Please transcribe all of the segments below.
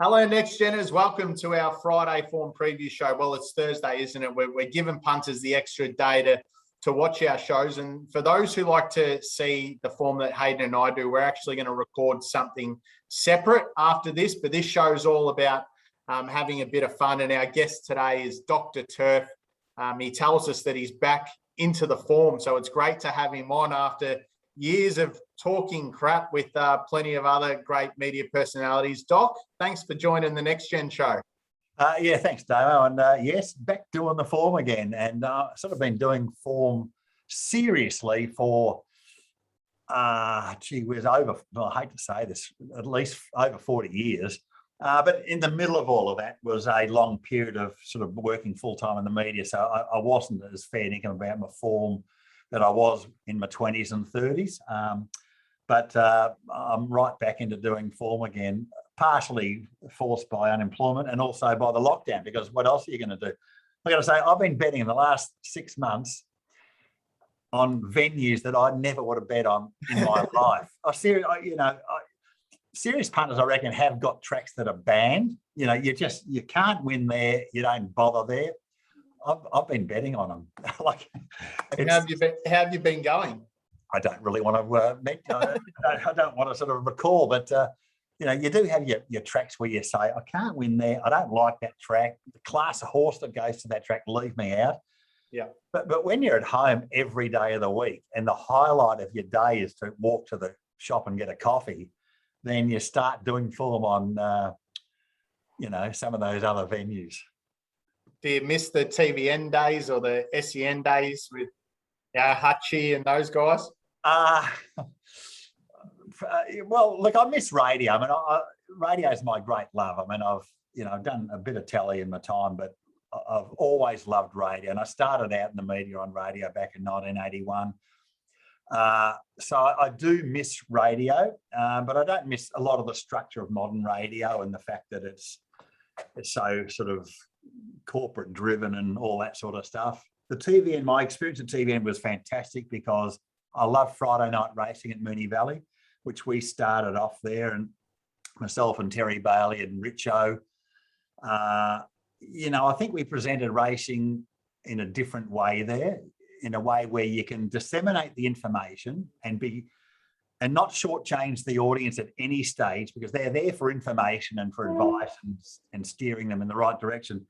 Hello, Next Geners. Welcome to our Friday form preview show. Well, it's Thursday, isn't it? We're giving punters the extra day to watch our shows. And for those who like to see the form that Hayden and I do, we're actually going to record something separate after this. But this show is all about having a bit of fun. And our guest today is Dr. Turf. He tells us that he's back into the form. So it's great to have him on after years of talking crap with plenty of other great media personalities. Doc, thanks for joining the Next Gen show. Yeah, thanks, Damo. And yes, back doing the form again. And sort of been doing form seriously for, I hate to say this, at least over 40 years. But in the middle of all of that was a long period of sort of working full-time in the media. So I wasn't as fair dinkum about my form that I was in my 20s and 30s. But I'm right back into doing form again, partially forced by unemployment and also by the lockdown, because what else are you going to do? I got to say, I've been betting in the last 6 months on venues that I never would have bet on in my life. Serious punters, I reckon, have got tracks that are banned. You know, you can't win there. You don't bother there. I've been betting on them. How have you been going? I don't really want to I don't want to sort of recall, but you do have your tracks where you say, I can't win there. I don't like that track. The class of horse that goes to that track, leave me out. Yeah. But when you're at home every day of the week and the highlight of your day is to walk to the shop and get a coffee, then you start doing form on, some of those other venues. Do you miss the TVN days or the SEN days with Hutchie and those guys? Well, look, I miss radio. I mean, radio is my great love. I mean, I've done a bit of telly in my time, but I've always loved radio. And I started out in the media on radio back in 1981. So I do miss radio, but I don't miss a lot of the structure of modern radio and the fact that it's so sort of corporate driven and all that sort of stuff. The TVN, my experience at TVN was fantastic because I love Friday night racing at Moonee Valley, which we started off there, and myself and Terry Bailey and Richo. I think we presented racing in a different way there, in a way where you can disseminate the information and not shortchange the audience at any stage, because they're there for information and for advice and steering them in the right direction.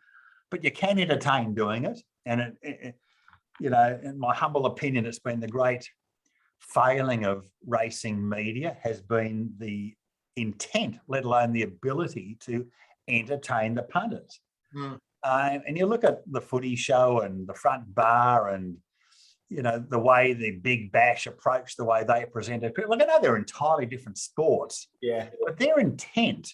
But you can entertain doing it. And in my humble opinion, it's been the great failing of racing media has been the intent, let alone the ability to entertain the punters. And you look at the footy show and the front bar and the way the Big Bash approached the way they presented. Look, I know they're entirely different sports. Yeah. But their intent,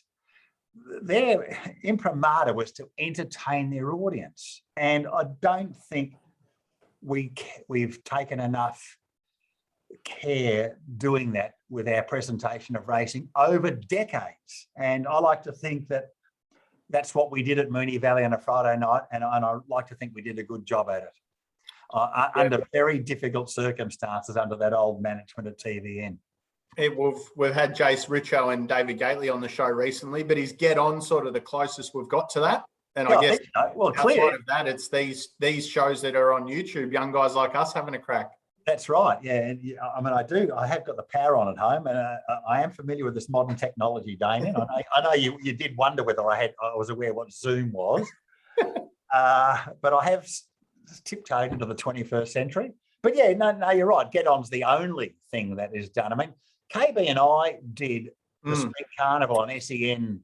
their imprimatur was to entertain their audience. And I don't think we've taken enough care doing that with our presentation of racing over decades. And I like to think that that's what we did at Moonee Valley on a Friday night. And I like to think we did a good job at it. Under very difficult circumstances under that old management at TVN. We've had Jace Richo and David Gately on the show recently, but he's Get On sort of the closest we've got to that. And I guess outside of that, it's these shows that are on YouTube, young guys like us having a crack. That's right. Yeah. And I mean, I have got the power on at home, and I am familiar with this modern technology, Damien. I know you did wonder whether I was aware what Zoom was, but I have tiptoed into the 21st century. But yeah, no, you're right. Get On's the only thing that is done. I mean, KB and I did the Spring Carnival on SEN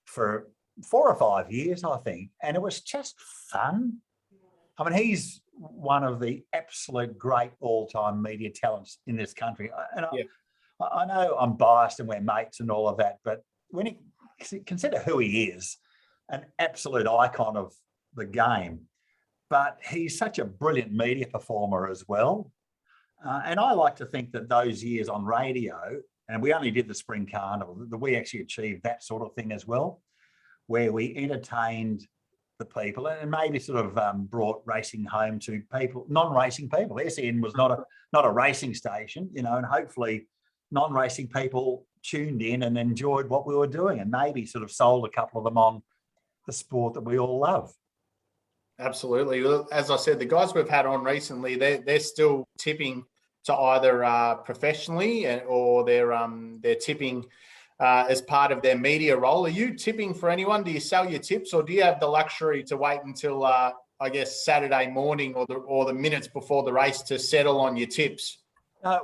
for 4 or 5 years, I think, and it was just fun. I mean, he's one of the absolute great all-time media talents in this country. And I know I'm biased and we're mates and all of that, but when you consider who he is, an absolute icon of the game, but he's such a brilliant media performer as well. And I like to think that those years on radio, and we only did the Spring Carnival, that we actually achieved that sort of thing as well, where we entertained the people and maybe sort of brought racing home to people, non-racing people. SEN was not a racing station, and hopefully non-racing people tuned in and enjoyed what we were doing, and maybe sort of sold a couple of them on the sport that we all love. Absolutely. As I said, the guys we've had on recently, they're still tipping to either professionally or they're tipping as part of their media role. Are you tipping for anyone? Do you sell your tips, or do you have the luxury to wait until I guess Saturday morning or the minutes before the race to settle on your tips?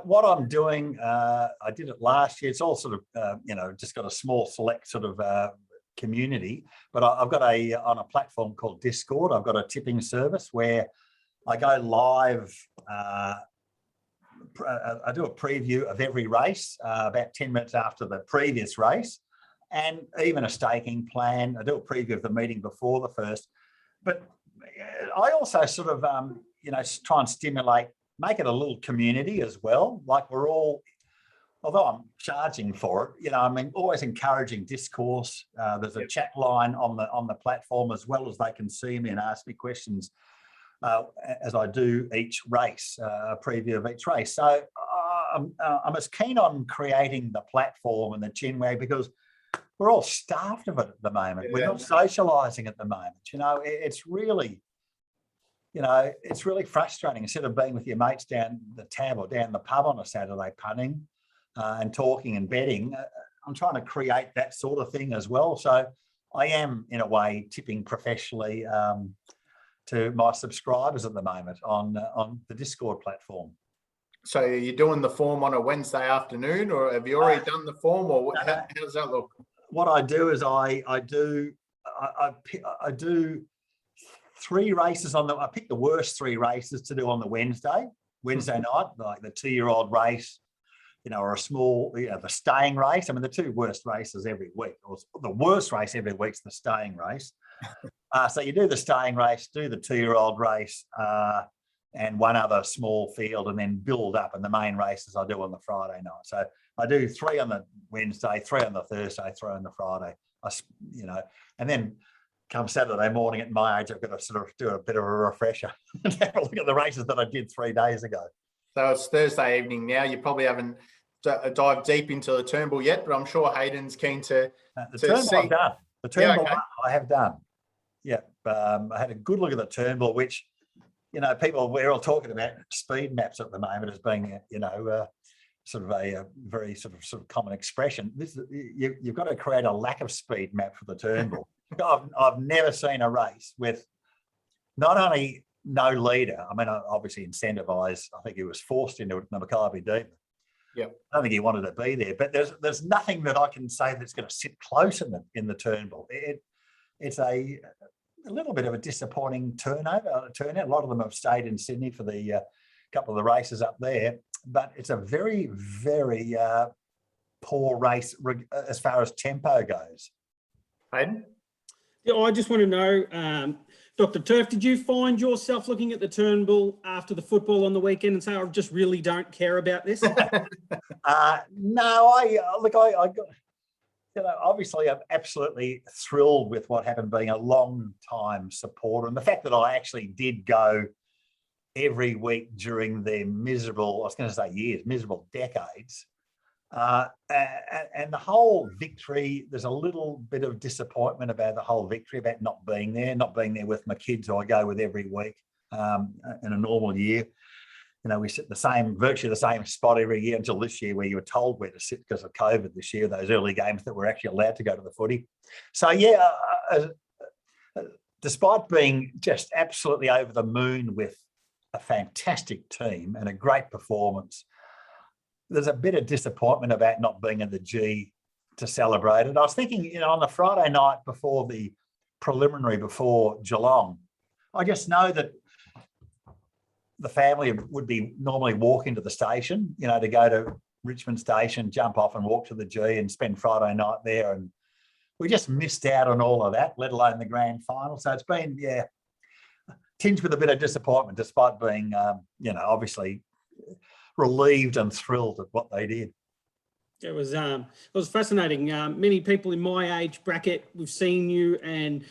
What I'm doing, I did it last year. It's all sort of, just got a small select sort of community, but I've got on a platform called Discord, I've got a tipping service where I go live. I do a preview of every race about 10 minutes after the previous race, and even a staking plan. I do a preview of the meeting before the first, but I also sort of, try and stimulate, make it a little community as well. Like we're all, although I'm charging for it, always encouraging discourse. There's a chat line on the platform, as well as they can see me and ask me questions as I do each race, a preview of each race. So I'm as keen on creating the platform and the chinwag because we're all starved of it at the moment. We're not socialising at the moment. It's really frustrating. Instead of being with your mates down the tab or down the pub on a Saturday punting and talking and betting, I'm trying to create that sort of thing as well. So I am, in a way, tipping professionally to my subscribers at the moment on the Discord platform. So you're doing the form on a Wednesday afternoon, or have you already done the form, or how does that look? What I do is I do 3 races I pick the worst 3 races to do on the Wednesday night, like the 2-year-old race, or a small, the staying race. I mean, the 2 worst races every week, or the worst race every week's the staying race. So you do the staying race, do the 2-year-old race, and one other small field, and then build up. And the main races I do on the Friday night. So I do 3 on the Wednesday, 3 on the Thursday, 3 on the Friday. And then come Saturday morning at my age, I've got to sort of do a bit of a refresher and have a look at the races that I did 3 days ago. So it's Thursday evening now. You probably haven't dived deep into the Turnbull yet, but I'm sure Hayden's keen to Turnbull see. I've done. The Turnbull I have done. Yeah. I had a good look at the Turnbull, which, we're all talking about speed maps at the moment as being, sort of a very sort of common expression. You've got to create a lack of speed map for the Turnbull. I've never seen a race with not only no leader. I mean, obviously incentivise. I think he was forced into it in the Maccabi Demon. Yeah, I don't think he wanted to be there. But there's nothing that I can say that's going to sit close in the Turnbull. It's a little bit of a disappointing turnout. A lot of them have stayed in Sydney for the couple of the races up there. But it's a very, very poor race as far as tempo goes. Hayden? Yeah, I just want to know, Dr. Turf, did you find yourself looking at the Turnbull after the football on the weekend and say, I just really don't care about this? No, I got, obviously I'm absolutely thrilled with what happened, being a long time supporter. And the fact that I actually did go every week during their miserable decades. And the whole victory, there's a little bit of disappointment about the whole victory, about not being there with my kids who I go with every week in a normal year. We sit virtually the same spot every year until this year, where you were told where to sit because of COVID this year, those early games that were actually allowed to go to the footy. So, despite being just absolutely over the moon with a fantastic team and a great performance, there's a bit of disappointment about not being in the G to celebrate it. I was thinking, on the Friday night before the preliminary before Geelong, I just know that the family would be normally walking to the station, to go to Richmond Station, jump off and walk to the G and spend Friday night there. And we just missed out on all of that, let alone the grand final. So it's been, tinged with a bit of disappointment, despite being, obviously relieved and thrilled at what they did. It was fascinating. Many people in my age bracket, we've seen you and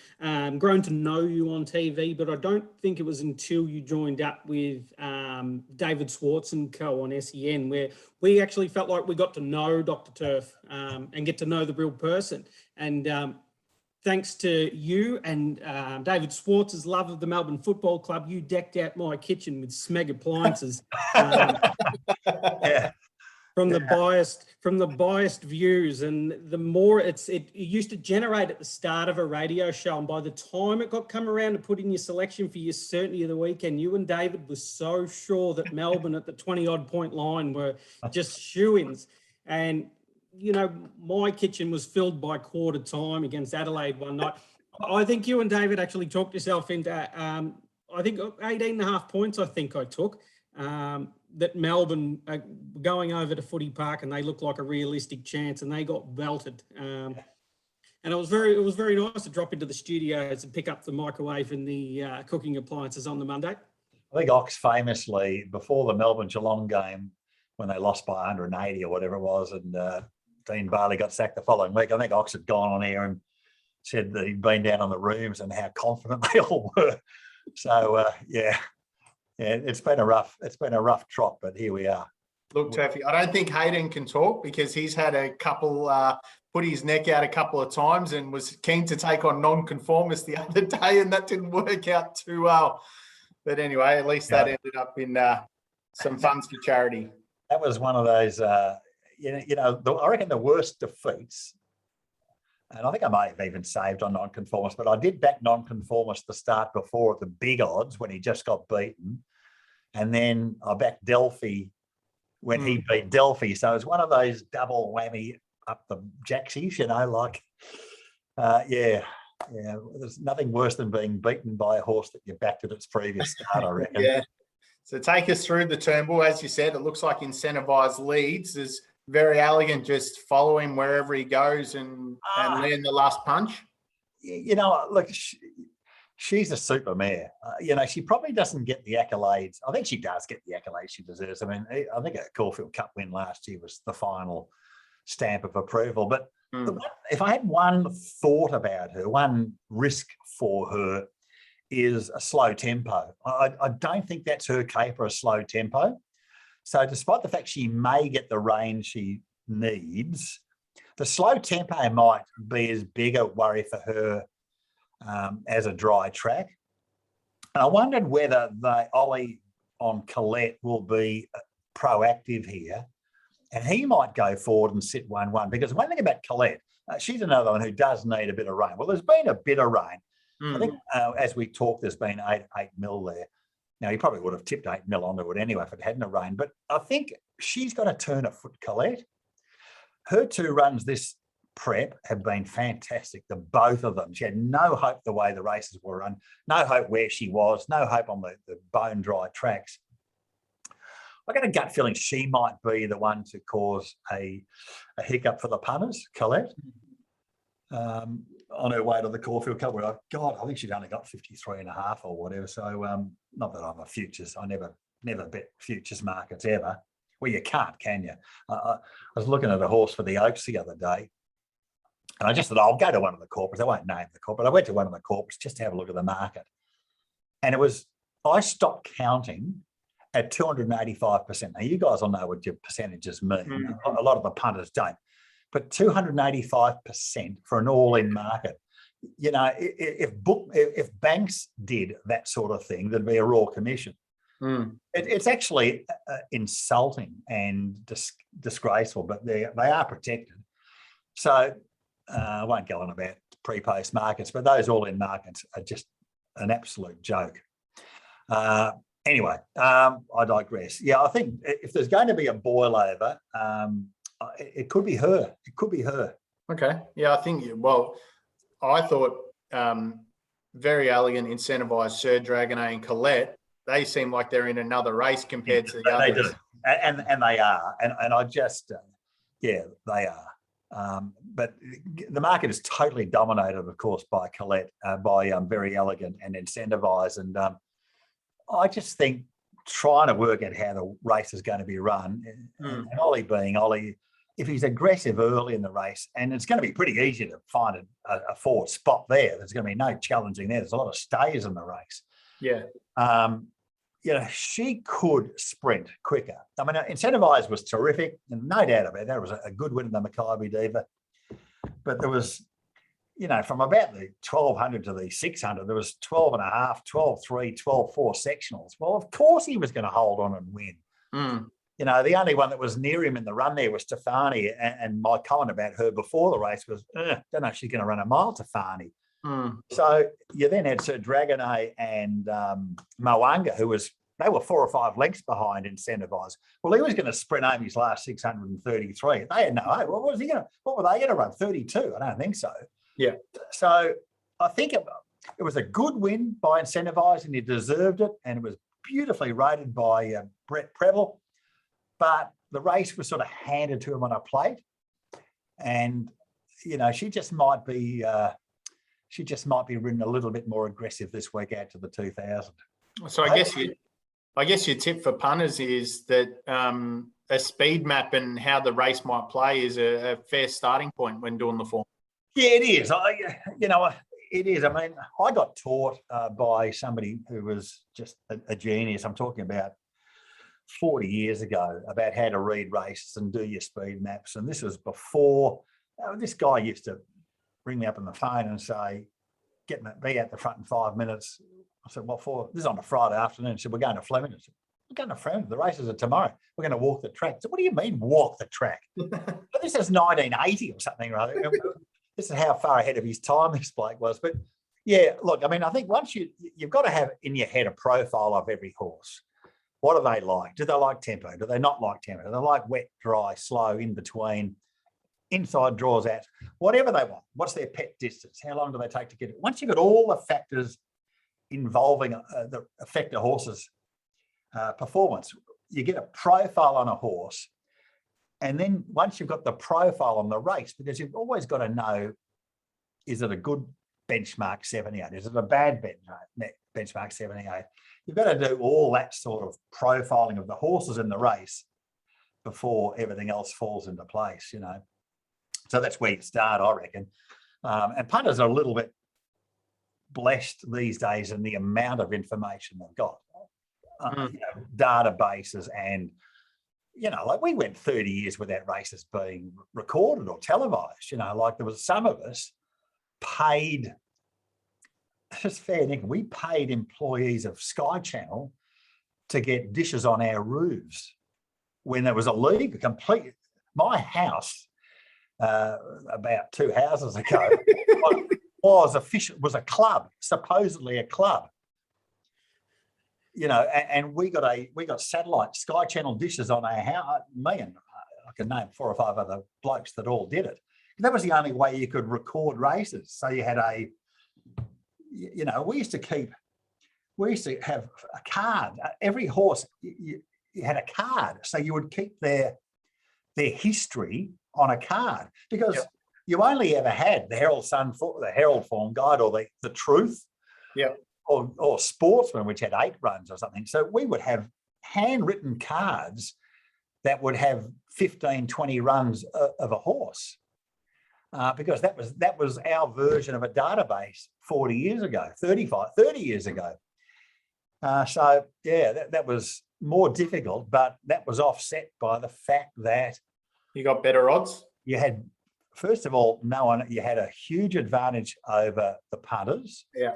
grown to know you on TV, but I don't think it was until you joined up with David Swartz and co on SEN where we actually felt like we got to know Dr. Turf and get to know the real person. And thanks to you and David Swartz's love of the Melbourne Football Club, you decked out my kitchen with Smeg appliances. Yeah. From the biased views, and the more it used to generate at the start of a radio show, and by the time it got come around to put in your selection for your certainty of the weekend, you and David were so sure that Melbourne at the 20-odd point line were just shoo-ins. And you know, my kitchen was filled by quarter time against Adelaide one night. I think you and David actually talked yourself into I think 18.5 points I think I took. That Melbourne going over to Footy Park and they looked like a realistic chance and they got belted. And it was very nice to drop into the studios and pick up the microwave and the cooking appliances on the Monday. I think Ox famously, before the Melbourne-Geelong game, when they lost by 180 or whatever it was, and Dean Barley got sacked the following week, I think Ox had gone on air and said that he'd been down on the rooms and how confident they all were. So, yeah, it's been a rough trot, but here we are. Look, Turfy, I don't think Hayden can talk because he's had a couple, put his neck out a couple of times and was keen to take on non-conformists the other day, and that didn't work out too well. But anyway, at least that ended up in some funds for charity. That was one of those, I reckon the worst defeats, and I think I might have even saved on non-conformist, but I did back non-conformist to start before at the big odds when he just got beaten. And then I backed Delphi when he beat Delphi. So it was one of those double whammy up the jacksies, there's nothing worse than being beaten by a horse that you backed at its previous start, I reckon. Yeah. So take us through the Turnbull. As you said, it looks like incentivised leads is very elegant, just follow him wherever he goes and land the last punch. Look, she's a super mare. She probably doesn't get the accolades. I think she does get the accolades she deserves. I mean, I think a Caulfield Cup win last year was the final stamp of approval. But if I had one thought about her, one risk for her is a slow tempo. I don't think that's her caper, a slow tempo. So despite the fact she may get the range she needs, the slow tempo might be as big a worry for her as a dry track. And I wondered whether Ollie on Colette will be proactive here, and he might go forward and sit 1-1. Because one thing about Colette, she's another one who does need a bit of rain. Well, there's been a bit of rain. I think as we talk, there's been 8 mil there. Now, he probably would have tipped 8 mil onto it anyway if it hadn't rained. But I think she's got to turn a foot, Colette. Her 2 runs this prep have been fantastic, the both of them. She had no hope the way the races were run, no hope where she was, no hope on the bone-dry tracks. I got a gut feeling she might be the one to cause a hiccup for the punters, Colette. On her way to the Caulfield Cup, where I think she'd only got 53.5 or whatever. So not that I'm a futures, I never bet futures markets ever. Well, you can't, can you? I was looking at a horse for the Oaks the other day, and I just thought, I'll go to one of the corporates. I won't name the corporate. I went to one of the corporates just to have a look at the market. And I stopped counting at 285%. Now, you guys will know what your percentages mean. A lot of the punters don't. But 285% for an all-in market. If banks did that sort of thing, there'd be a raw commission. It's actually insulting and disgraceful, but they are protected. So I won't go on about pre-post markets, but those all-in markets are just an absolute joke. Anyway, I digress. Yeah, I think if there's going to be a boil over, it could be her. It could be her. Okay. Yeah, I think, I thought very elegant, incentivised Sir Dragonet and Colette, they seem like they're in another race compared to the others. They do. And they are. And I just, they are. But the market is totally dominated, of course, by Colette, by Very Elegant and Incentivised. And I just think trying to work out how the race is going to be run, and Ollie being Ollie, if he's aggressive early in the race, and it's going to be pretty easy to find a forward spot there. There's going to be no challenging there. There's a lot of stays in the race. Yeah. She could sprint quicker. I mean, Incentivise was terrific, and no doubt about it. That was a good win in the Mackay Diva. But there was, from about the 1200 to the 600, there was 12.5, 12.3, 12.4 sectionals. Well, of course he was going to hold on and win. Mm. The only one that was near him in the run there was Stefani, and my comment about her before the race was, don't know if she's going to run a mile, Stefani. Mm. So you then had Sir Dragonet and Moanga, they were 4 or 5 lengths behind Incentivise. Well, he was going to sprint home his last 633. They had no hope. What were they going to run? 32? I don't think so. Yeah. So I think it was a good win by Incentivise, and he deserved it, and it was beautifully rated by Brett Preble. But the race was sort of handed to him on a plate, and she just might be ridden a little bit more aggressive this week out to the 2000. So I guess your tip for punters is that a speed map and how the race might play is a fair starting point when doing the form. Yeah, it is. It is. I mean, I got taught by somebody who was just a genius. I'm talking about 40 years ago, about how to read races and do your speed maps. And this was before, this guy used to ring me up on the phone and say, be at the front in 5 minutes. I said, what for? This is on a Friday afternoon. He said, we're going to Flemington. I said, we're going to Flemington. The races are tomorrow. We're going to walk the track. I said, what do you mean walk the track? This is 1980 or something, right? This is how far ahead of his time this bloke was. But yeah, look, I mean, I think once you've got to have in your head a profile of every horse. What do they like? Do they like tempo? Do they not like tempo? Do they like wet, dry, slow, in between, inside draws out, whatever they want? What's their pet distance? How long do they take to get it? Once you've got all the factors involving that affect a horse's performance, you get a profile on a horse. And then once you've got the profile on the race, because you've always got to know, is it a good benchmark 78? Is it a bad benchmark 78? You've got to do all that sort of profiling of the horses in the race before everything else falls into place, So that's where you start, I reckon. And punters are a little bit blessed these days in the amount of information they've got. Databases and, like we went 30 years without races being recorded or televised, like there was some of us paid, it's fair dinkum, we paid employees of Sky Channel to get dishes on our roofs when there was a league complete. My house, about 2 houses ago, was a club, supposedly a club. And we got satellite Sky Channel dishes on our house. Me and I can name 4 or 5 other blokes that all did it. That was the only way you could record races. So you had we used to have a card. Every horse, you had a card. So you would keep their history on a card, because you only ever had the Herald Form Guide or the Truth. Yeah. Or Sportsman, which had 8 runs or something. So we would have handwritten cards that would have 15, 20 runs of a horse, because that was our version of a database 40 years ago, 30 years ago. That was more difficult, but that was offset by the fact that you got better odds. You had, first of all, you had a huge advantage over the punters. Yeah.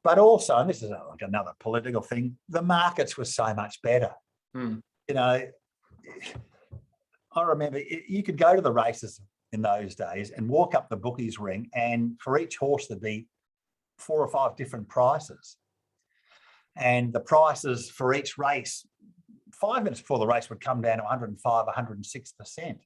But also, and this is like another political thing, the markets were so much better. Mm. I remember you could go to the races in those days and walk up the bookies ring, and for each horse there'd be 4 or 5 different prices. And the prices for each race, 5 minutes before the race, would come down to 105, 106%.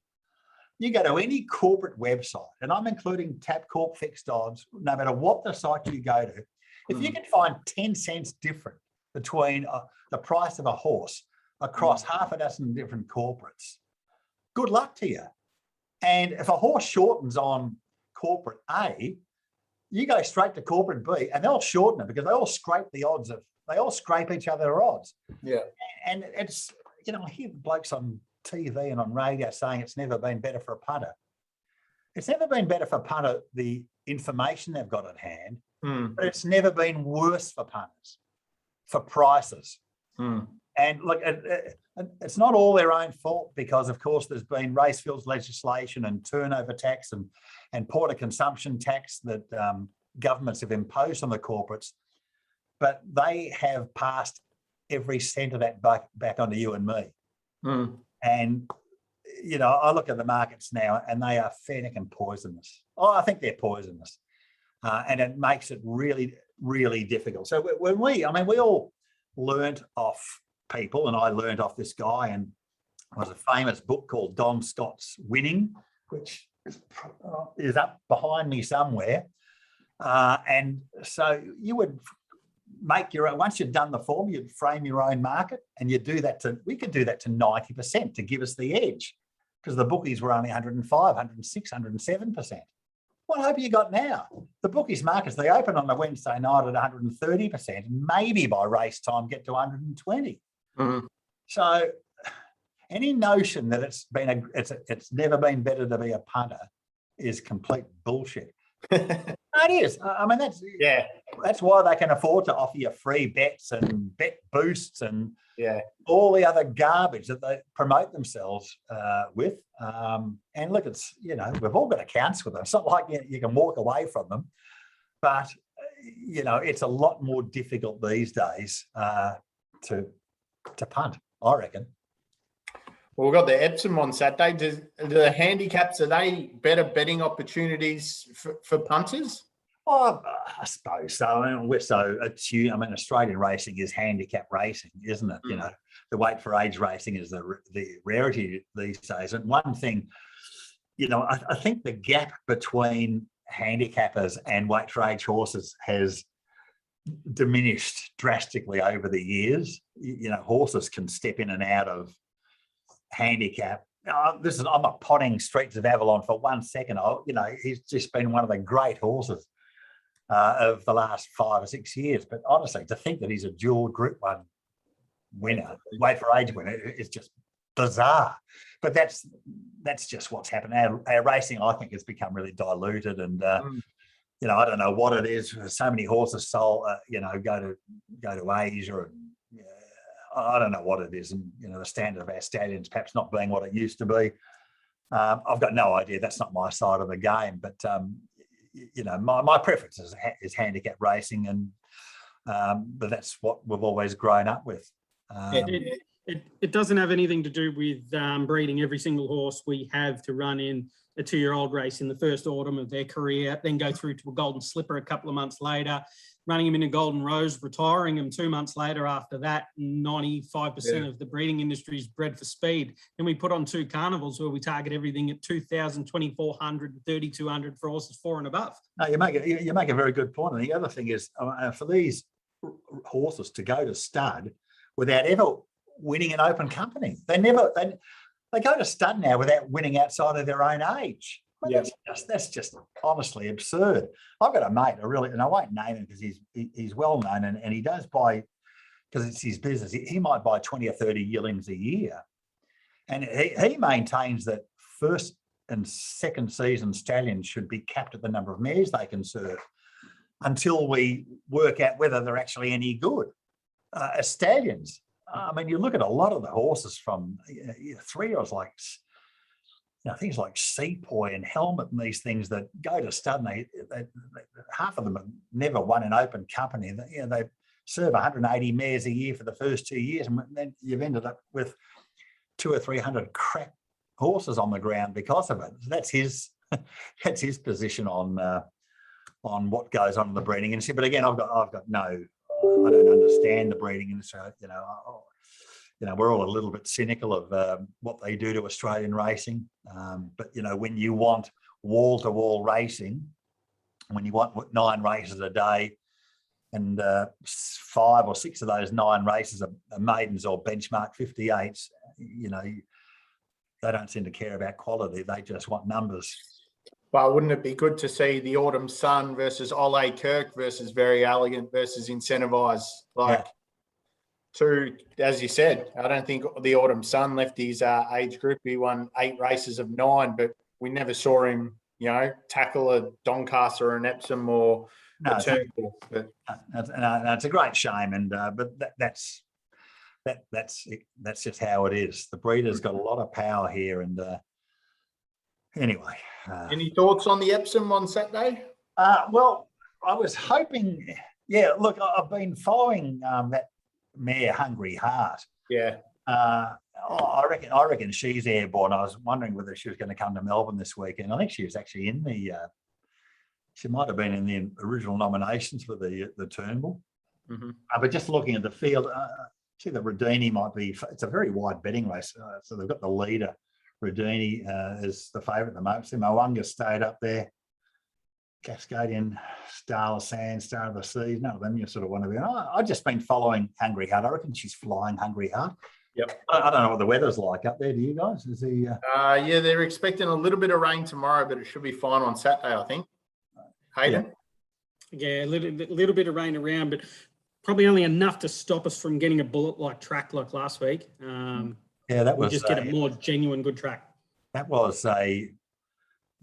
You go to any corporate website, and I'm including Tabcorp, Fixed Odds, no matter what the site you go to, if you can find 10 cents different between the price of a horse across half a dozen different corporates, good luck to you. And if a horse shortens on corporate A, you go straight to corporate B, and they'll shorten it because they all scrape each other's odds. Yeah. And it's, I hear blokes on TV and on radio saying it's never been better for a punter. It's never been better for a punter, the information they've got at hand, but it's never been worse for punters, for prices. And look, it's not all their own fault because, of course, there's been Racefields legislation and turnover tax and porter consumption tax that governments have imposed on the corporates, but they have passed every cent of that back onto you and me. And, you know, I look at the markets now and they are fennec and poisonous. I think they're poisonous. And it makes it really, really difficult. So when we all learnt off people, and I learnt off this guy, and it was a famous book called Don Scott's Winning, which is up behind me somewhere. And so you would make your own, once you'd done the form, you'd frame your own market, and you do that we could do that to 90% to give us the edge, because the bookies were only 105, 106, 107%. What hope have you got now? The bookies markets, they open on a Wednesday night at 130%, and maybe by race time get to 120. So any notion that it's never been better to be a punter is complete bullshit. It is. I mean, that's why they can afford to offer you free bets and bet boosts and all the other garbage that they promote themselves with. And look, it's, you know, we've all got accounts with them. It's not like you can walk away from them, but you know, it's a lot more difficult these days to punt, I reckon. Well, we've got the Epsom on Saturday. Do the handicaps, are they better betting opportunities for punters? Oh, I suppose so. I mean, we're so attuned. I mean, Australian racing is handicap racing, isn't it? You know, the weight for age racing is the rarity these days. And one thing, you know, I think the gap between handicappers and weight for age horses has diminished drastically over the years. You know, horses can step in and out of handicap. I'm not potting Streets of Avalon for 1 second. You know, he's just been one of the great horses of the last 5 or 6 years. But honestly, to think that he's a dual Group 1 winner, weight for age winner, is just bizarre. But that's just what's happened. Our racing, I think, has become really diluted, and you know, I don't know what it is. So many horses sold, you know, go to Asia, and I don't know what it is. And you know, the standard of our stallions perhaps not being what it used to be. I've got no idea. That's not my side of the game. But you know, my preference is handicap racing, and but that's what we've always grown up with. It doesn't have anything to do with breeding every single horse we have to run in a 2-year-old race in the first autumn of their career, then go through to a Golden Slipper a couple of months later, running them in a Golden Rose, retiring them 2 months later after that. 95% of the breeding industry is bred for speed. Then we put on 2 carnivals where we target everything at 2,000, 2,400, 3,200 for horses 4 and above. No, you make a very good point. And the other thing is, for these horses to go to stud without ever winning an open company, they go to stud now without winning outside of their own age. Well, that's just honestly absurd. I've got a mate, and I won't name him because he's well known, and he does buy, because it's his business, he might buy 20 or 30 yearlings a year. And he maintains that first and second season stallions should be capped at the number of mares they can serve until we work out whether they're actually any good as stallions. I mean, you look at a lot of the horses from 3-year-olds, like, you know, things like Sepoy and Helmet and these things that go to stud, and they half of them have never won an open company. They serve 180 mares a year for the first 2 years, and then you've ended up with 200 or 300 crap horses on the ground because of it. That's his position on what goes on in the breeding industry. But again, I've got no. I don't understand the breeding industry. You know, we're all a little bit cynical of what they do to Australian racing. But you know, when you want wall-to-wall racing, when you want 9 races a day, and 5 or 6 of those 9 races are maidens or benchmark 58s, you know, they don't seem to care about quality. They just want numbers. Well, wouldn't it be good to see the Autumn Sun versus Ole Kirk versus Very Elegant versus Incentivise? to, as you said, I don't think the Autumn Sun left his age group. He won 8 races of 9, but we never saw him, tackle a Doncaster or an Epsom or a Turnbull. It's a great shame, and but that's just how it is. The breeder's got a lot of power here, and anyway. Any thoughts on the Epsom on Saturday? Well, I was hoping. Yeah, look, I've been following that mare, Hungry Heart. Yeah. I reckon she's airborne. I was wondering whether she was going to come to Melbourne this weekend. I think she was actually in the. She might have been in the original nominations for the Turnbull. Mm-hmm. But just looking at the field, see the Radini might be. It's a very wide betting race, so they've got the leader. Radini is the favourite at the moment. So Moanga stayed up there. Cascadian, Starless Sand, Star of the Seas. None of them you sort of want to be. I've just been following Hungry Heart. I reckon she's flying Hungry Heart. Yep. I don't know what the weather's like up there. Do you guys? Is he? Yeah, they're expecting a little bit of rain tomorrow, but it should be fine on Saturday, I think. Hayden? Yeah, a little bit of rain around, but probably only enough to stop us from getting a bullet-like track like last week. That was just get a more genuine good track. That was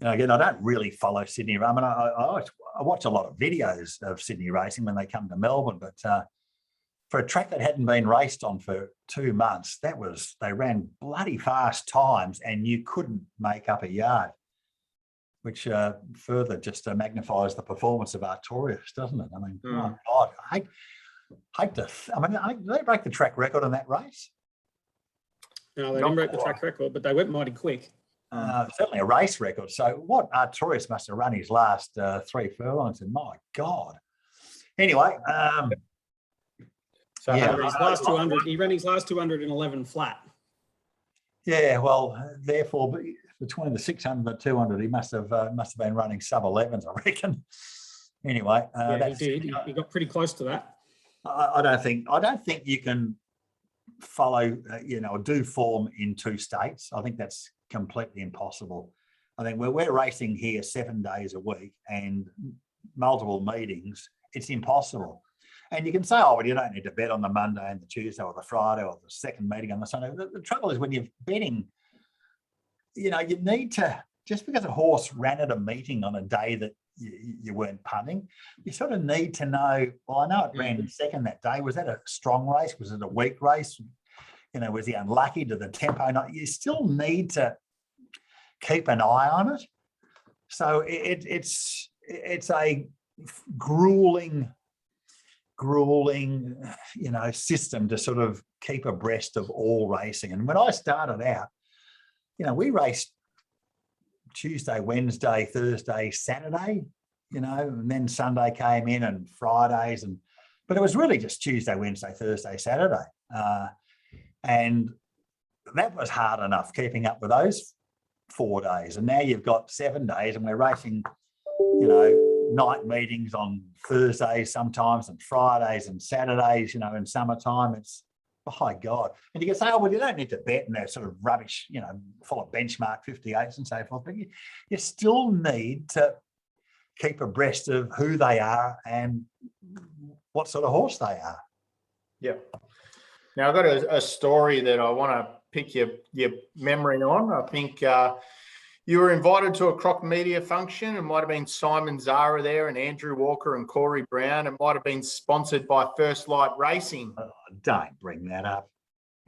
again, I don't really follow Sydney. I mean, I watch a lot of videos of Sydney racing when they come to Melbourne, but for a track that hadn't been raced on for 2 months, they ran bloody fast times, and you couldn't make up a yard, which further just magnifies the performance of Artorias, doesn't it? I mean, my God, I hate to. I mean, did they break the track record in that race? No, they didn't break the track record, but they went mighty quick. Certainly a race record. So what Artorias must have run his last 3 furlongs, and my God. Anyway, his last 200, he ran his last 211 flat. Yeah, well, therefore, between the 600 and the 200, he must have been running sub 11s, I reckon. Anyway, he did. He got pretty close to that. I don't think you can follow, do form in 2 states. I think that's completely impossible. I think we're racing here 7 days a week and multiple meetings. It's impossible. And you can say, oh, well, you don't need to bet on the Monday and the Tuesday or the Friday or the second meeting on the Sunday. The trouble is when you're betting, you need to, just because a horse ran at a meeting on a day that you weren't punting, you sort of need to know, well, I know it ran second that day. Was that a strong race? Was it a weak race? Was he unlucky? Did the tempo not? You still need to keep an eye on it. So it's a grueling, system to sort of keep abreast of all racing. And when I started out, we raced Tuesday, Wednesday, Thursday, Saturday, and then Sunday came in and Fridays, but it was really just Tuesday, Wednesday, Thursday, Saturday. And that was hard enough keeping up with those 4 days. And now you've got 7 days and we're racing, night meetings on Thursdays sometimes and Fridays and Saturdays, in summertime. It's, by God. And you can say, oh, well, you don't need to bet and they're sort of rubbish, full of benchmark 58s and so forth. But you still need to keep abreast of who they are and what sort of horse they are. Yeah. Now, I've got a story that I want to pick your memory on. I think you were invited to a Croc Media function. It might have been Simon Zara there and Andrew Walker and Corey Brown. It might have been sponsored by First Light Racing. Oh, don't bring that up.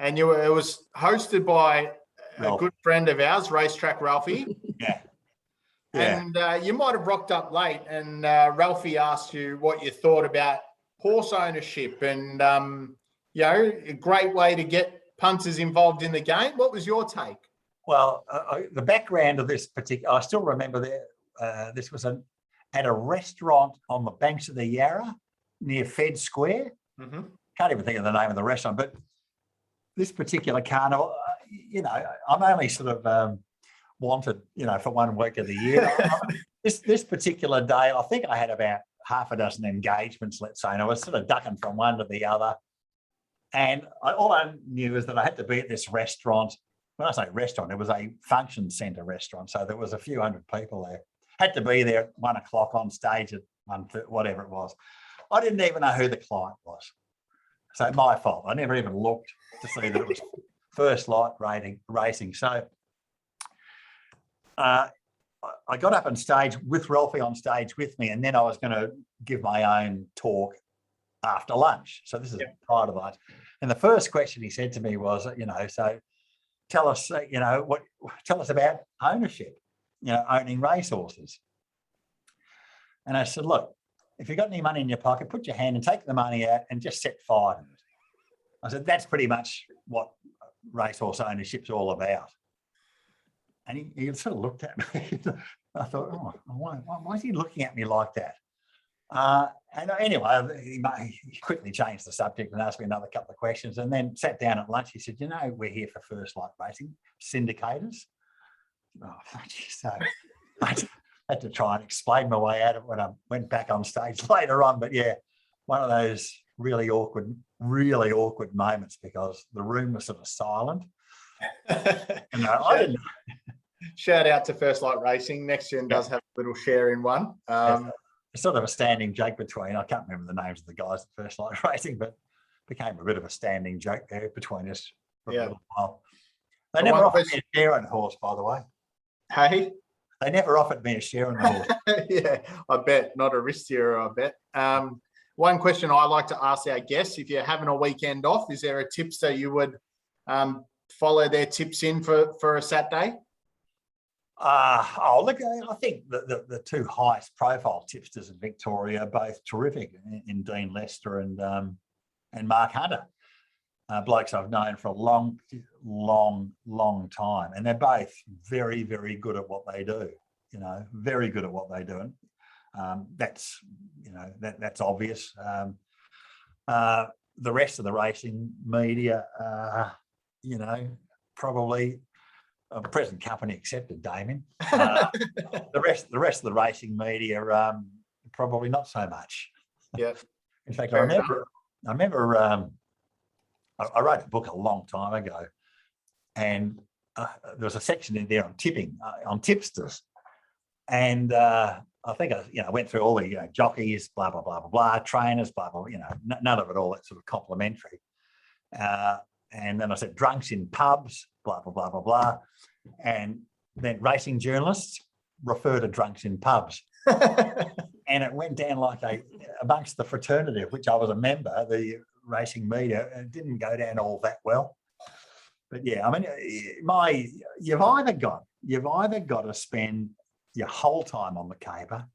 And it was hosted by a good friend of ours, Racetrack Ralphie. Yeah. And you might have rocked up late and Ralphie asked you what you thought about horse ownership and, a great way to get punters involved in the game. What was your take? Well, the background of this particular, I still remember this was at a restaurant on the banks of the Yarra near Fed Square. Mm-hmm. Can't even think of the name of the restaurant, but this particular carnival, I'm only sort of wanted, for 1 week of the year. This particular day, I think I had about half a dozen engagements, let's say, and I was sort of ducking from one to the other. And all I knew is that I had to be at this restaurant. When I say restaurant, it was a function centre restaurant. So there was a few hundred people there. Had to be there at 1 o'clock on stage at whatever it was. I didn't even know who the client was. So my fault. I never even looked to see that it was first light racing. So I got up on stage with Ralphie on stage with me, and then I was going to give my own talk after lunch. So this is prior to lunch. And the first question he said to me was, so tell us, tell us about ownership, owning racehorses. And I said, look, if you've got any money in your pocket, put your hand and take the money out and just set fire to it. I said, that's pretty much what racehorse ownership's all about. And he sort of looked at me. I thought, oh, why is he looking at me like that? And anyway, he quickly changed the subject and asked me another couple of questions, and then sat down at lunch. He said, we're here for first light racing, syndicators. Oh, so I had to try and explain my way out of it when I went back on stage later on. But yeah, one of those really awkward moments, because the room was sort of silent. And I didn't. Shout out to First Light Racing. Next Gen does have a little share in one. Sort of a standing joke between, I can't remember the names of the guys at First Light Racing, but became a bit of a standing joke there between us for a little while. They never offered me a share on the horse, by the way. Hey? They never offered me a share on the horse. Yeah, I bet. Not a risk here, I bet. One question I like to ask our guests, if you're having a weekend off, is there a tipster you would follow their tips in for a Saturday? Look, I think the two highest profile tipsters in Victoria are both terrific, in Dean Lester and Mark Hunter. Blokes I've known for a long time, and they're both very, very good at what they do. Very good at what they do. And that's obvious. The rest of the racing media, probably. Present company accepted, Damien. The rest of the racing media, probably not so much. Yeah. In fact, I remember I wrote a book a long time ago, and there was a section in there on tipping, on tipsters, and I think I went through all the jockeys, blah blah blah blah blah, trainers, blah blah. None of it all that sort of complimentary. And then I said drunks in pubs, blah, blah, blah, blah, blah. And then racing journalists refer to drunks in pubs. And it went down like amongst the fraternity of which I was a member, the racing media, it didn't go down all that well. But yeah, I mean, you've either got to spend your whole time on the caper,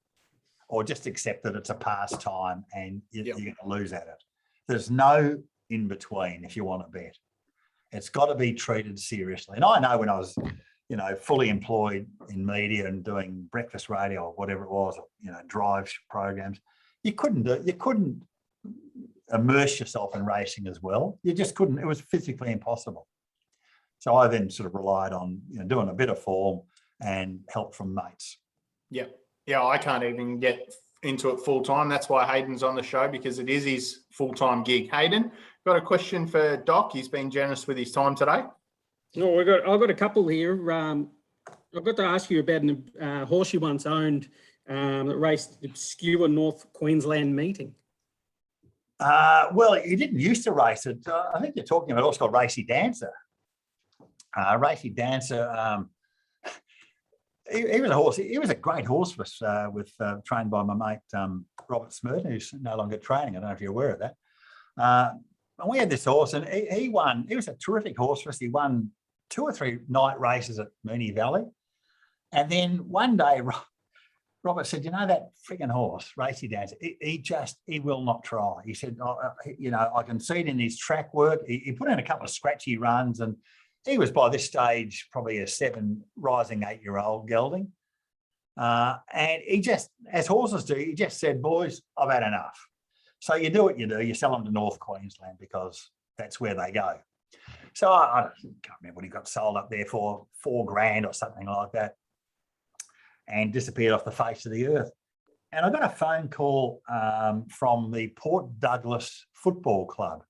or just accept that it's a pastime and you're going to lose at it. There's no in between if you want to bet. It's got to be treated seriously. And I know when I was, fully employed in media and doing breakfast radio or whatever it was, drive programs, you couldn't immerse yourself in racing as well. You just couldn't. It was physically impossible. So I then sort of relied on doing a bit of form and help from mates. Yeah, I can't even get into it full time. That's why Hayden's on the show, because it is his full-time gig. Hayden, got a question for Doc. He's been generous with his time today. No, I've got a couple here. I've got to ask you about a horse you once owned that raced the obscure North Queensland meeting. Well, he didn't used to race it. I think you're talking about a horse called Racy Dancer. Racy Dancer, he was a horse. He was a great horse for us, trained by my mate Robert Smurden, who's no longer training. I don't know if you're aware of that. And we had this horse, and he won. He was a terrific horse for us. He won 2 or 3 night races at Moonee Valley, and then one day Robert said, that frigging horse, Racy Dancer, he will not try. He said, I can see it in his track work. He put in a couple of scratchy runs, and he was by this stage probably a 7 rising 8-year-old gelding. And he just, as horses do, he just said, boys, I've had enough. So you do what you do. You sell them to North Queensland because that's where they go. So I can't remember what he got sold up there for, $4,000 or something like that, and disappeared off the face of the earth. And I got a phone call from the Port Douglas Football Club,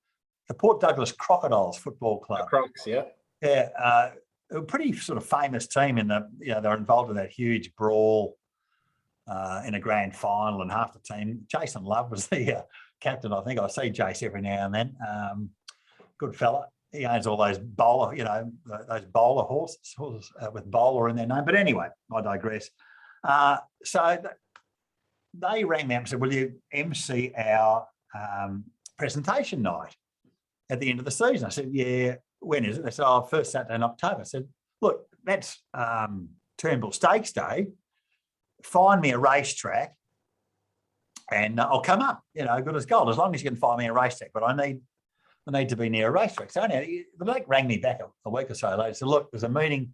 the Port Douglas Crocodiles Football Club. The Crocs, yeah. Yeah, a pretty sort of famous team in the, they were involved in that huge brawl in a grand final, and half the team. Jason Love was the captain. I think I see Jace every now and then. Good fella. He owns all those bowler, those bowler horses with bowler in their name. But anyway, I digress. So they rang me up and said, "Will you MC our presentation night at the end of the season?" I said, "Yeah." "When is it?" They said, "Oh, first Saturday in October." I said, "Look, that's Turnbull Stakes Day. Find me a racetrack and I'll come up, good as gold, as long as you can find me a racetrack. But I need to be near a racetrack." So anyhow, the bloke rang me back a week or so later. Said, "Look, there's a meeting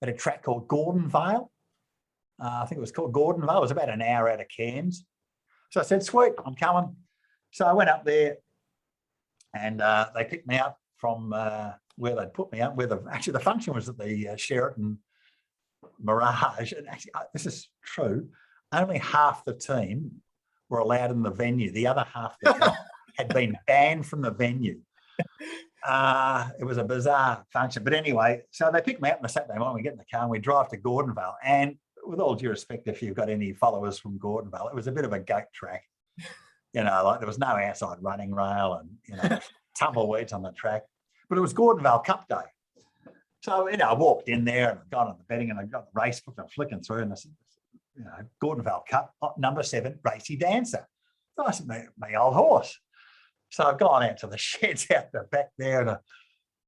at a track called Gordonvale." I think it was called Gordonvale. It was about an hour out of Cairns. So I said, "Sweet, I'm coming." So I went up there and they picked me up from where they'd put me up, where the function was at the Sheraton Mirage. And actually, this is true, only half the team were allowed in the venue. The other half had been banned from the venue. It was a bizarre function. But anyway, so they picked me up on a Saturday morning. We get in the car and we drive to Gordonvale. And with all due respect, if you've got any followers from Gordonvale, it was a bit of a goat track. Like there was no outside running rail and, tumbleweeds on the track. But it was Gordonvale Cup Day. So, I walked in there and I got on the betting and I got the race book. I'm flicking through and I said, Gordonvale Cup, number 7, Racy Dancer. So I said, my old horse. So I've gone out to the sheds out the back there and I've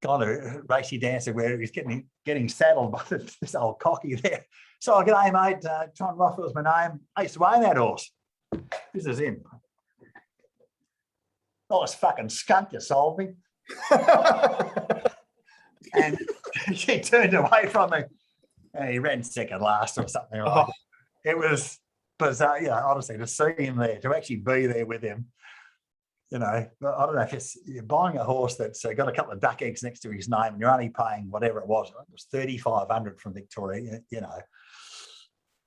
gone to Racy Dancer where he's getting saddled by this old cocky there. So I go, "Hey, mate, John Rothfield's my name. I used to own that horse." This is him. "Oh, it's fucking skunk you sold me." And he turned away from me. And he ran second last or something like that. It was bizarre, honestly, to see him there, to actually be there with him. I don't know if you're buying a horse that's got a couple of duck eggs next to his name and you're only paying whatever it was. It was $3,500 from Victoria,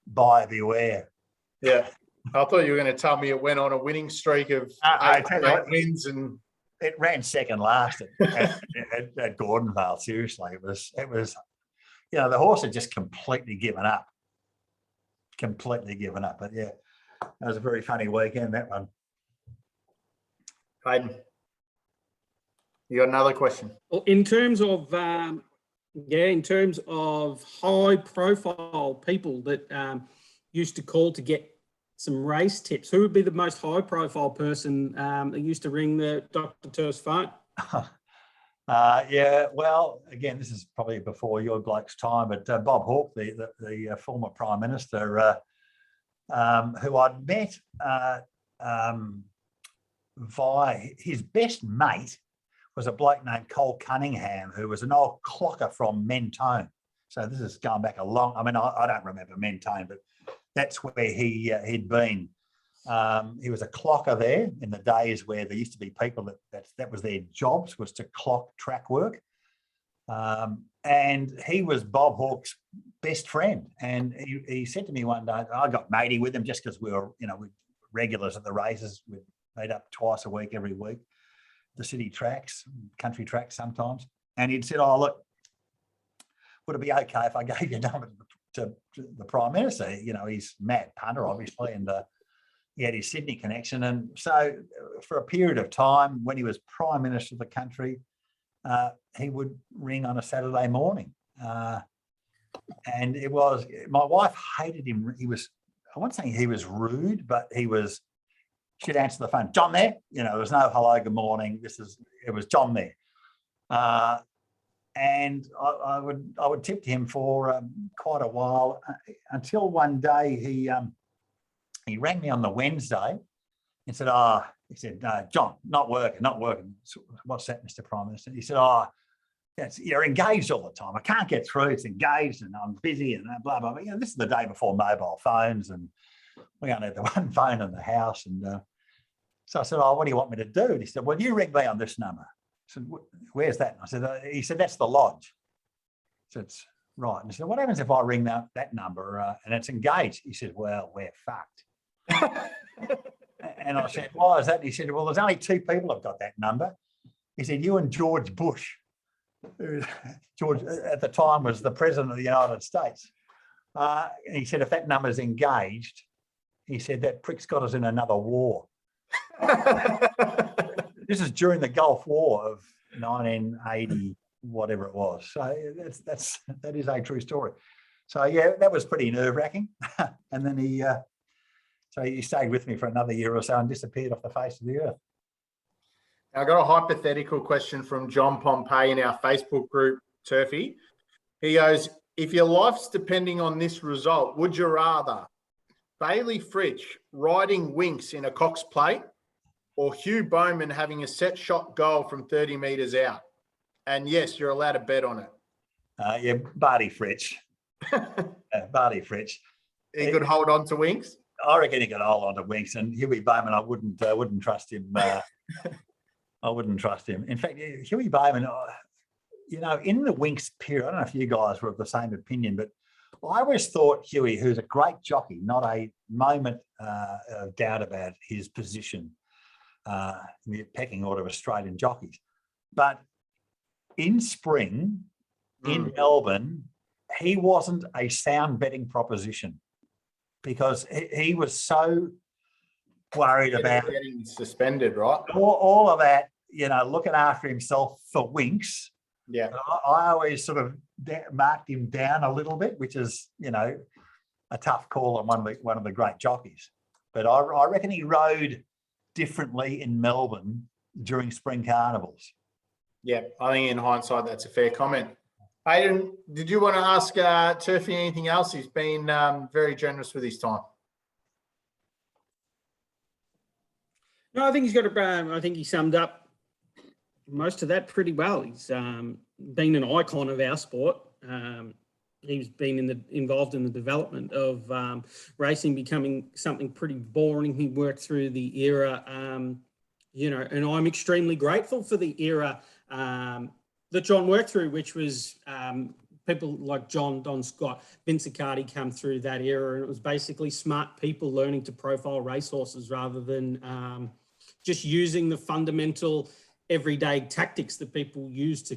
buyer beware. Yeah. I thought you were going to tell me it went on a winning streak of 8 wins and it ran second last at Gordonvale. Seriously, it was. The horse had just completely given up. But yeah, that was a very funny weekend, that one. Hayden, you got another question? Well, in terms of high profile people that used to call to get some race tips, who would be the most high profile person that used to ring the Dr. Tur's phone? Yeah, well, again, this is probably before your bloke's time, but Bob Hawke, the former Prime Minister, who I'd met via his best mate was a bloke named Cole Cunningham, who was an old clocker from Mentone. So this is going back a long, I don't remember Mentone, but that's where he'd been. He was a clocker there in the days where there used to be people that was their jobs, was to clock track work. And he was Bob Hawke's best friend. And he said to me one day, I got matey with him just because we were, we're regulars at the races. We'd meet up twice a week, every week, the city tracks, country tracks sometimes. And he'd said, "Oh, look, would it be okay if I gave your number to the Prime Minister?" He's Matt Punter, obviously, and he had his Sydney connection. And so for a period of time, when he was Prime Minister of the country, he would ring on a Saturday morning. And it was, my wife hated him. I wasn't saying he was rude, but she'd answer the phone, "John there?" There was no hello, good morning. It was John there. And I would tip to him for quite a while until one day he rang me on the Wednesday and said, "John, not working. What's that, Mr. Prime Minister?" He said, "You're engaged all the time. I can't get through. It's engaged and I'm busy and blah, blah, blah." This is the day before mobile phones and we only had the one phone in the house. And so I said, "What do you want me to do?" And he said, "Well, you ring me on this number." I said, "Where's that?" And he said, "That's the lodge." I said, "Right." And he said, "What happens if I ring that number and it's engaged?" He said, "Well, we're fucked." And I said, "Why is that?" And he said, "Well, there's only 2 people have got that number." He said, "You and George Bush." George, at the time, was the President of the United States. And he said, "If that number's engaged, he said, that prick's got us in another war. This is during the Gulf War of 1980, whatever it was. So that is a true story. So yeah, that was pretty nerve-wracking. And then he stayed with me for another year or so and disappeared off the face of the earth. I got a hypothetical question from John Pompey in our Facebook group, Turfy. He goes, if your life's depending on this result, would you rather Bailey Fritsch riding Winks in a Cox plate or Hugh Bowman having a set shot goal from 30 metres out? And yes, you're allowed to bet on it. Yeah, Barty Fritsch. Barty Fritsch. He could hold on to Winks? I reckon he could hold on to Winks. And Huey Bowman, I wouldn't trust him. I wouldn't trust him. In fact, Huey Bowman, in the Winks period, I don't know if you guys were of the same opinion, but I always thought Huey, who's a great jockey, not a moment of doubt about his position in the pecking order of Australian jockeys. But in spring, in Melbourne, he wasn't a sound betting proposition because he was so worried about getting suspended, right? All of that, looking after himself for Winks. Yeah. I always sort of marked him down a little bit, which is, a tough call on one of the great jockeys. But I reckon he rode differently in Melbourne during spring carnivals. Yeah, I think in hindsight, that's a fair comment. Hayden, did you want to ask Turfy anything else? He's been very generous with his time. No, I think he's got I think he summed up most of that pretty well. He's been an icon of our sport. He's been involved in the development of racing becoming something pretty boring. He worked through the era, and I'm extremely grateful for the era that John worked through, which was people like Don Scott, Vince Accardi come through that era, and it was basically smart people learning to profile racehorses rather than just using the fundamental everyday tactics that people use to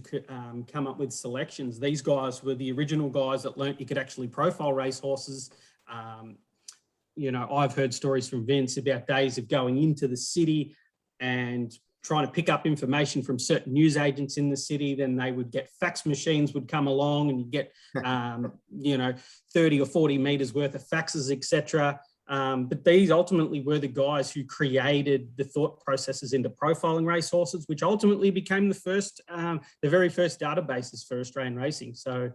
come up with selections. These guys were the original guys that learnt you could actually profile racehorses. I've heard stories from Vince about days of going into the city and trying to pick up information from certain news agents in the city. Then they would get fax machines would come along and you get, 30 or 40 metres worth of faxes, etc. But these ultimately were the guys who created the thought processes into profiling racehorses, which ultimately became the very first databases for Australian racing. So,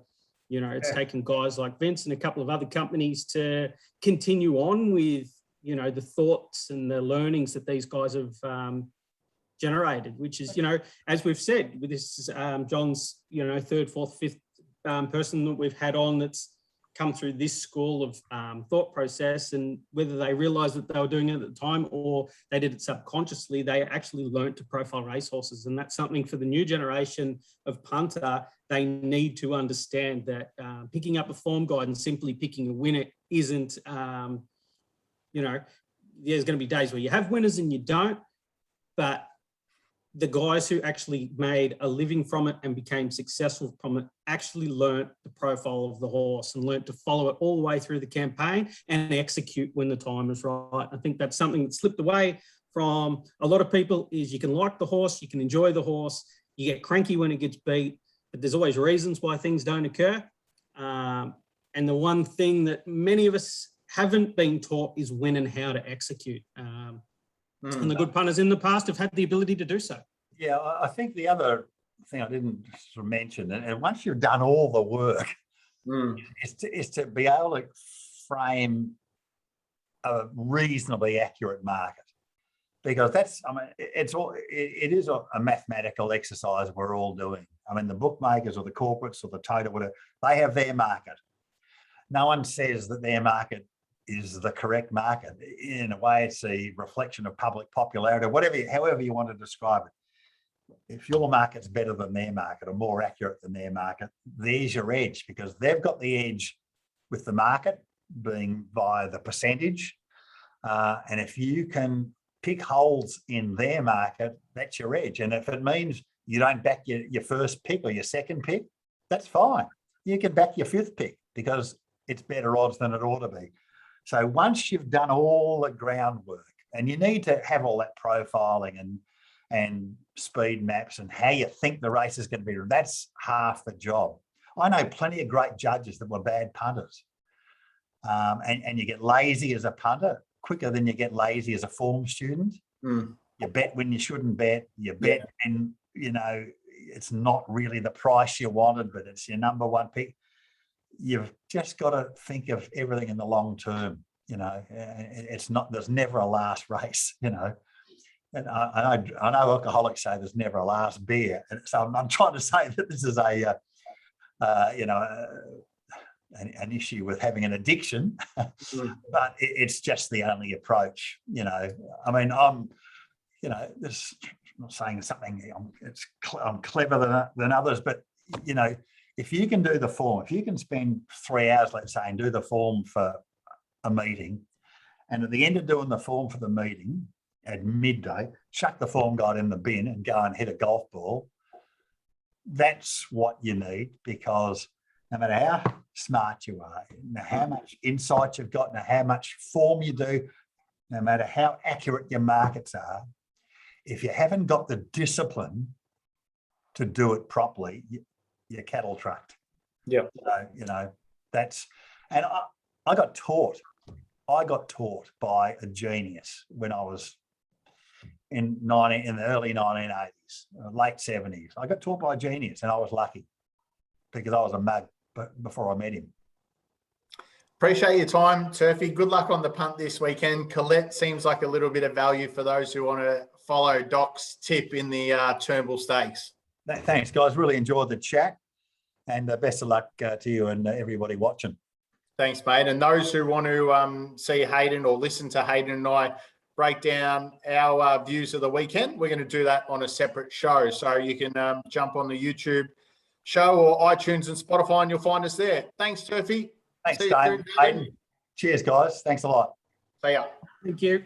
it's taken guys like Vince and a couple of other companies to continue on with, the thoughts and the learnings that these guys have generated, which is, as we've said, with this John's, third, fourth, fifth person that we've had on that's come through this school of thought process, and whether they realised that they were doing it at the time or they did it subconsciously, they actually learnt to profile racehorses. And that's something for the new generation of punter. They need to understand that picking up a form guide and simply picking a winner isn't, there's going to be days where you have winners and you don't, but the guys who actually made a living from it and became successful from it actually learnt the profile of the horse and learnt to follow it all the way through the campaign and execute when the time is right. I think that's something that slipped away from a lot of people is you can like the horse, you can enjoy the horse, you get cranky when it gets beat, but there's always reasons why things don't occur. And the one thing that many of us haven't been taught is when and how to execute. And the good punters in the past have had the ability to do so. Yeah, I think the other thing I didn't sort of mention, and once you've done all the work, is to be able to frame a reasonably accurate market, because it is a mathematical exercise we're all doing. I mean, the bookmakers or the corporates or the total, whatever, they have their market. No one says that their market is the correct market. In a way, it's a reflection of public popularity, however you want to describe it. If your market's better than their market or more accurate than their market, there's your edge, because they've got the edge with the market being via the percentage. And if you can pick holes in their market, that's your edge. And if it means you don't back your first pick or your second pick, that's fine. You can back your fifth pick because it's better odds than it ought to be. So once you've done all the groundwork, and you need to have all that profiling and speed maps and how you think the race is going to be, that's half the job. I know plenty of great judges that were bad punters. And you get lazy as a punter quicker than you get lazy as a form student. You bet when you shouldn't bet. You bet, and it's not really the price you wanted, but it's your number one pick. You've just got to think of everything in the long term. It's not. There's never a last race. And I know alcoholics say there's never a last beer, and so I'm trying to say that this is an issue with having an addiction, but it's just the only approach. I mean, I'm not saying something. I'm clever than others, but if you can do the form, if you can spend 3 hours, let's say, and do the form for a meeting, and at the end of doing the form for the meeting at midday, chuck the form guide in the bin and go and hit a golf ball. That's what you need, because no matter how smart you are, no matter how much insight you've got, no matter how much form you do, no matter how accurate your markets are, if you haven't got the discipline to do it properly, you're cattle trucked. Yeah. So, that's, and I got taught by a genius when I was in the early 1980s, late 70s. I got taught by a genius, and I was lucky because I was a mug before I met him. Appreciate your time, Turfy. Good luck on the punt this weekend. Colette seems like a little bit of value for those who want to follow Doc's tip in the Turnbull Stakes. Thanks, guys. Really enjoyed the chat, and best of luck to you and everybody watching. Thanks, mate. And those who want to see Hayden or listen to Hayden and I break down our views of the weekend, we're going to do that on a separate show. So you can jump on the YouTube show or iTunes and Spotify, and you'll find us there. Thanks, Turfy. Thanks, Dave. Hayden. Cheers, guys. Thanks a lot. See ya. Thank you.